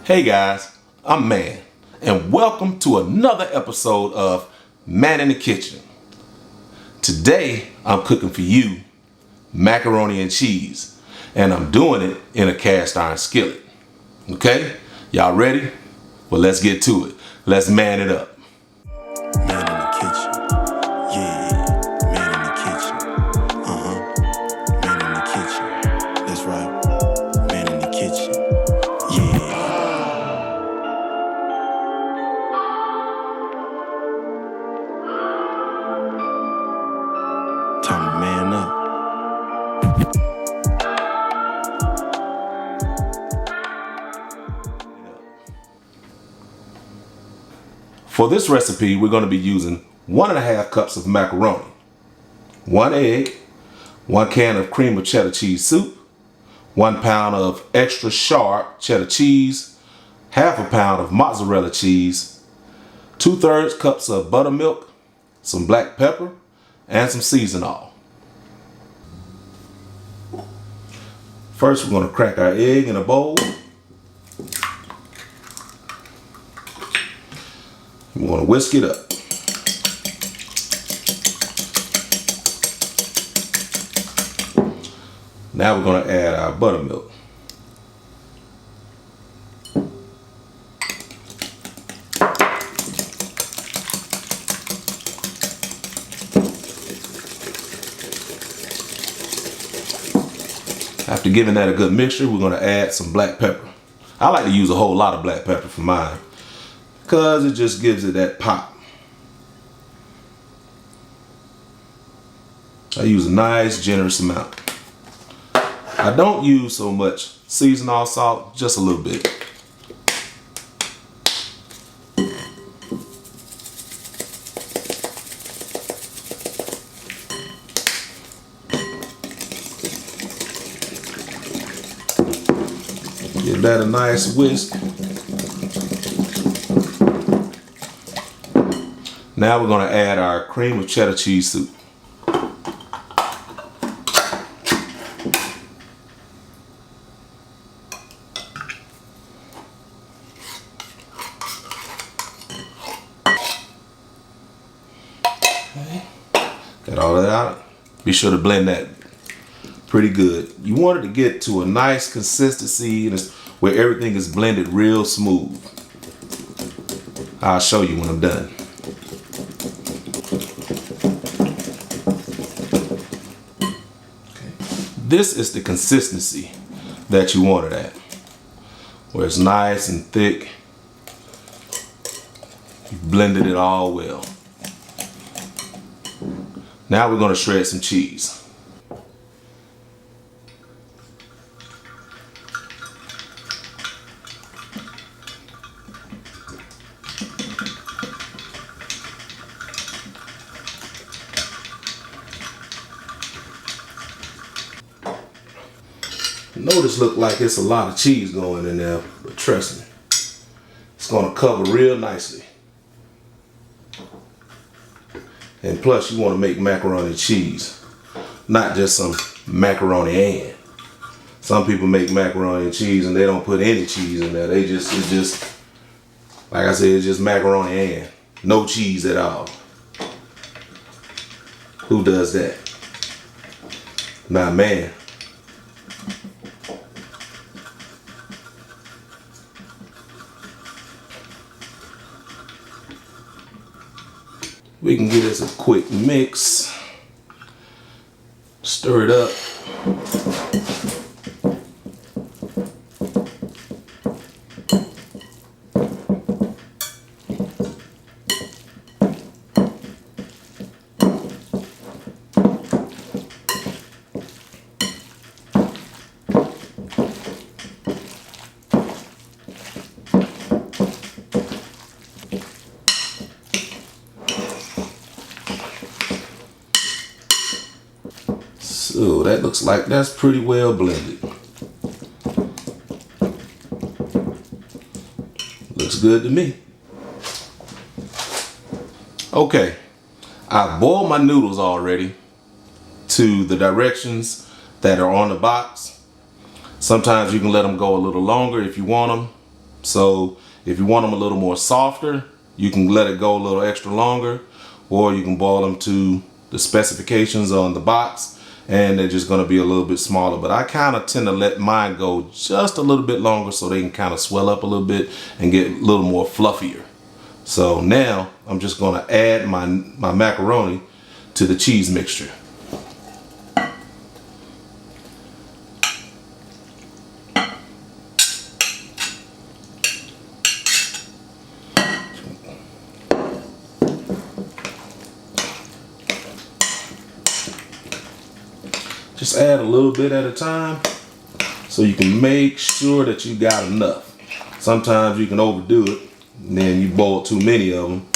Hey guys, I'm Man, and welcome to another episode of Man in the Kitchen. Today, I'm cooking for you macaroni and cheese, and I'm doing it in a cast iron skillet. Okay, y'all ready? Well, let's get to it. Let's man it up. Man in the kitchen, yeah, man in the kitchen, man in the kitchen, that's right, man in the kitchen, yeah. Time to man up. For this recipe, we're going to be using 1.5 cups of macaroni, 1 egg, 1 can of cream of cheddar cheese soup, 1 pound of extra sharp cheddar cheese, half a pound of mozzarella cheese, 2/3 cups of buttermilk, some black pepper, and some seasoning. First, we're going to crack our egg in a bowl. We want to whisk it up. Now we're going to add our buttermilk. After giving that a good mixture, we're going to add some black pepper. I like to use a whole lot of black pepper for mine, because it just gives it that pop. I use a nice generous amount. I don't use so much seasonal salt, just a little bit. Give that a nice whisk. Now we're going to add our cream of cheddar cheese soup. Okay. Got all that out. Be sure to blend that pretty good. You want it to get to a nice consistency where everything is blended real smooth. I'll show you when I'm done. This is the consistency that you want it at, where it's nice and thick. You blended it all well. Now we're going to shred some cheese. Notice look like it's a lot of cheese going in there, but trust me, it's going to cover real nicely. And plus, you want to make macaroni and cheese, not just some macaroni and. Some people make macaroni and cheese and they don't put any cheese in there. It's just like I said, it's just macaroni and no cheese at all. Who does that? Not Man. We can give this a quick mix. Stir it up. So that looks like that's pretty well blended. Looks good to me. Okay, I've boiled my noodles already to the directions that are on the box. Sometimes you can let them go a little longer if you want them. So if you want them a little more softer, you can let it go a little extra longer, or you can boil them to the specifications on the box and they're just going to be a little bit smaller. But I kind of tend to let mine go just a little bit longer so they can kind of swell up a little bit and get a little more fluffier. So now I'm just going to add my macaroni to the cheese mixture. Just add a little bit at a time so you can make sure that you got enough. Sometimes you can overdo it and then you boil too many of them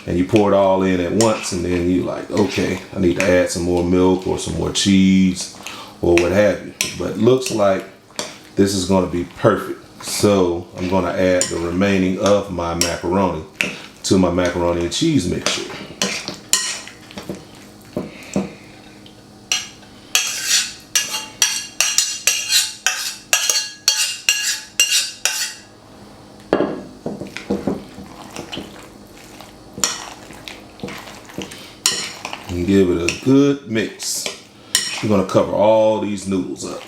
and you pour it all in at once, and then you like, okay, I need to add some more milk or some more cheese or what have you. But looks like this is going to be perfect. So I'm going to add the remaining of my macaroni to my macaroni and cheese mixture. And give it a good mix. We're going to cover all these noodles up.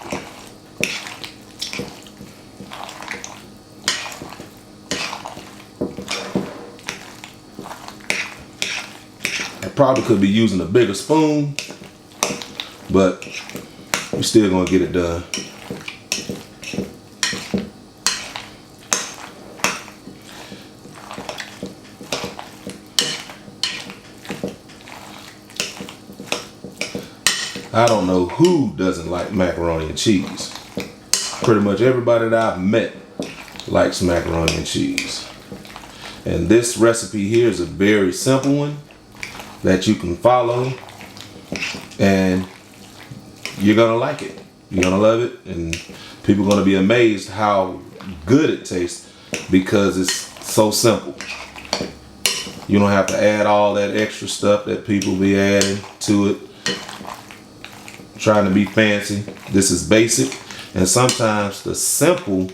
I probably could be using a bigger spoon, but we're still going to get it done. I don't know who doesn't like macaroni and cheese. Pretty much everybody that I've met likes macaroni and cheese. And this recipe here is a very simple one that you can follow, and you're gonna like it. You're gonna love it, and people are gonna be amazed how good it tastes because it's so simple. You don't have to add all that extra stuff that people be adding to it, trying to be fancy. This is basic, and sometimes the simple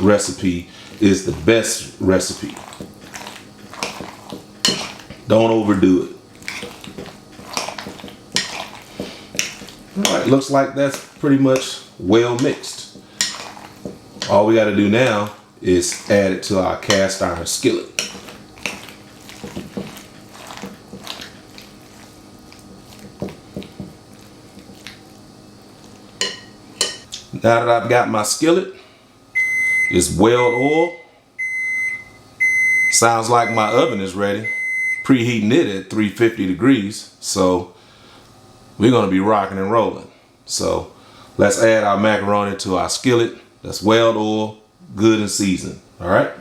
recipe is the best recipe. Don't overdo it. Alright, looks like that's pretty much well mixed. All we got to do now is add it to our cast iron skillet. Now that I've got my skillet, it's welled oil. Sounds like my oven is ready. Preheating it at 350 degrees. So we're going to be rocking and rolling. So let's add our macaroni to our skillet. That's welled oil, good and seasoned. All right.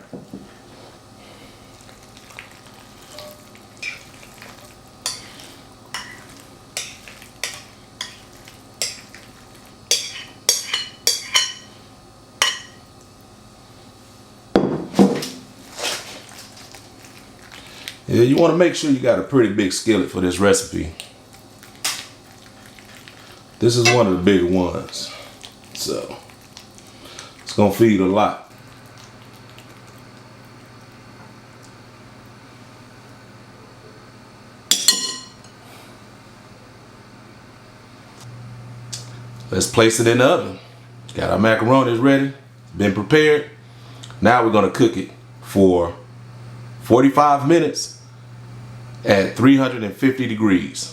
Yeah, you want to make sure you got a pretty big skillet for this recipe. This is one of the bigger ones, so it's gonna feed a lot. Let's place it in the oven. Got our macaroni ready, been prepared. Now we're gonna cook it for 45 minutes at 350 degrees.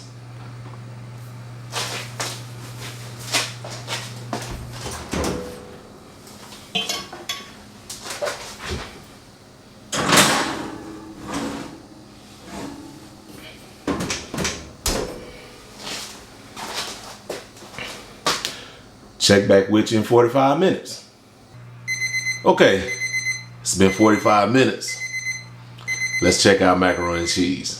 Check back with you in 45 minutes. Okay, it's been 45 minutes. Let's check out macaroni and cheese.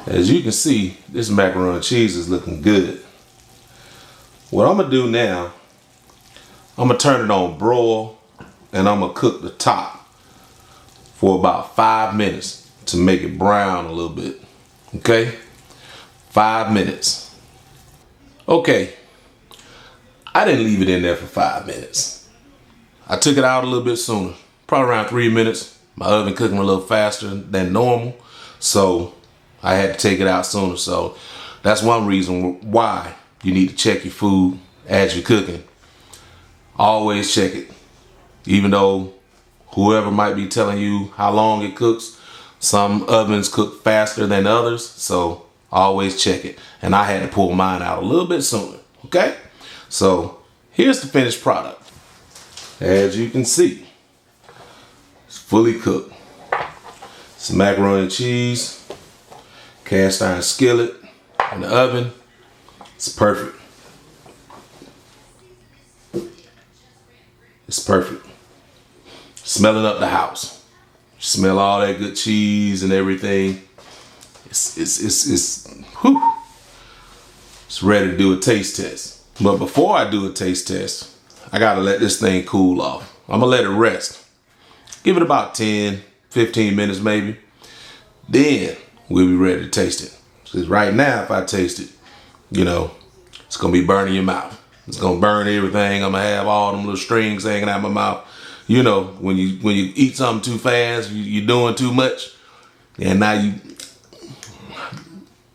As you can see, this macaroni and cheese is looking good. What I'm gonna do now, I'm gonna turn it on broil, and I'm gonna cook the top for about 5 minutes to make it brown a little bit. Okay, 5 minutes. Okay, I didn't leave it in there for 5 minutes. I took it out a little bit sooner, probably around 3 minutes. My oven cooking a little faster than normal, so I had to take it out sooner. So that's one reason why you need to check your food as you're cooking. Always check it. Even though whoever might be telling you how long it cooks, some ovens cook faster than others, so always check it. And I had to pull mine out a little bit sooner, okay? So here's the finished product. As you can see, it's fully cooked. Some macaroni and cheese, cast iron skillet in the oven. It's perfect. It's perfect. Smelling up the house. Smell all that good cheese and everything. Whew. It's ready to do a taste test. But before I do a taste test, I gotta let this thing cool off. I'm gonna let it rest. Give it about 10, 15 minutes maybe. Then we'll be ready to taste it. Because right now, if I taste it, you know, it's gonna be burning your mouth. It's gonna burn everything. I'm gonna have all them little strings hanging out my mouth. You know, when you eat something too fast, you're doing too much, and now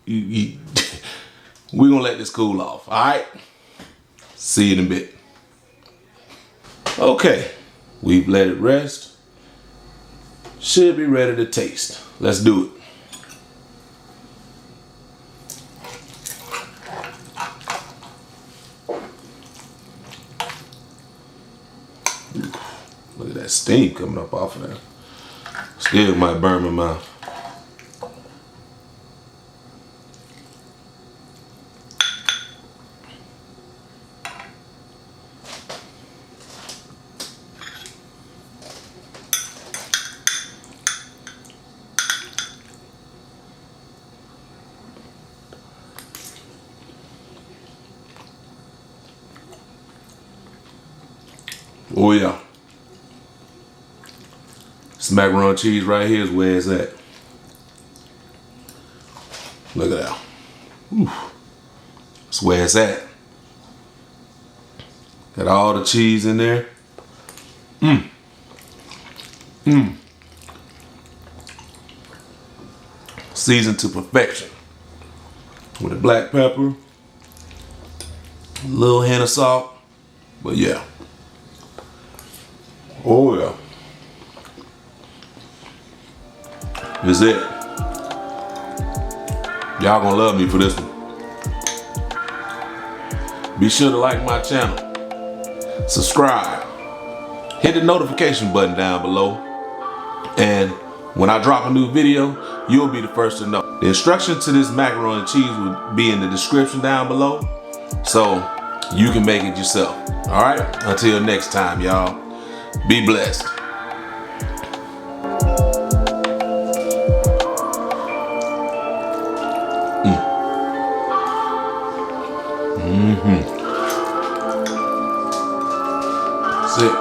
we're gonna let this cool off. All right. See you in a bit. Okay, we've let it rest. Should be ready to taste. Let's do it. Look at that steam coming up off of that. Still might burn my mouth. Oh yeah. This macaroni and cheese right here is where it's at. Look at that. Whew. That's where it's at. Got all the cheese in there. Seasoned to perfection. With the black pepper. A little hint of salt. But yeah. Oh yeah. This is it. Y'all gonna love me for this one. Be sure to like my channel. Subscribe. Hit the notification button down below. And when I drop a new video, you'll be the first to know. The instructions to this macaroni and cheese will be in the description down below. So you can make it yourself. Alright? Until next time, y'all. Be blessed. That's it.